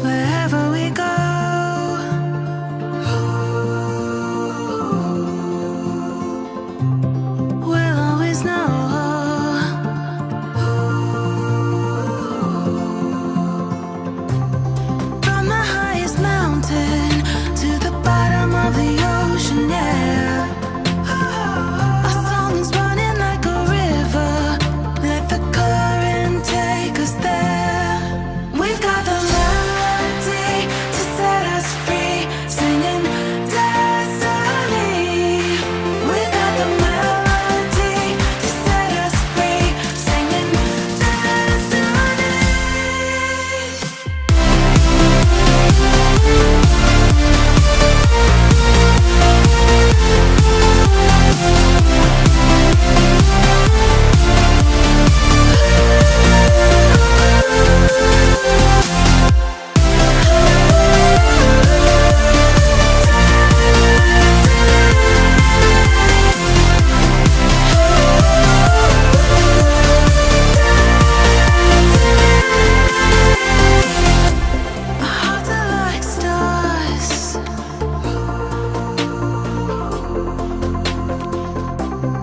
Wherever we go, we'll always know. From the highest mountain to the bottom of the ocean, yeah. Our song is running like a river. Let the current take us there. We've got the melody to set us free, singing destiny. We've got the melody to set us free, singing destiny. Our hearts are like stars,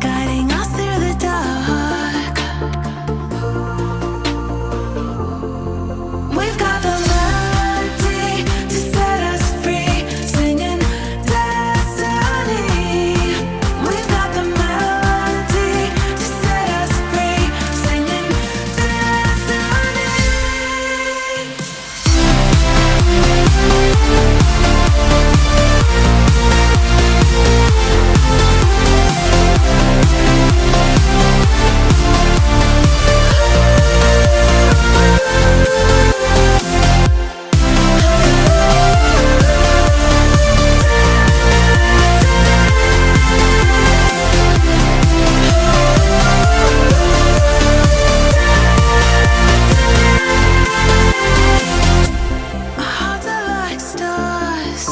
guiding us through the dark. We've got the melody to set us free, singing destiny. We've got the melody to set us free, singing destiny. Our hearts are like stars,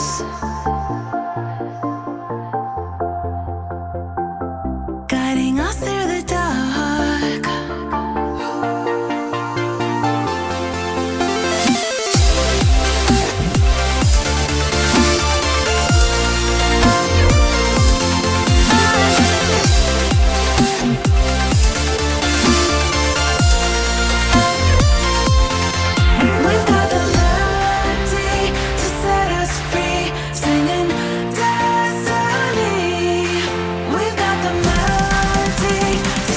guiding us through the dark. We've got the melody to set us free, singing destiny. We've got the melody to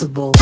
invincible.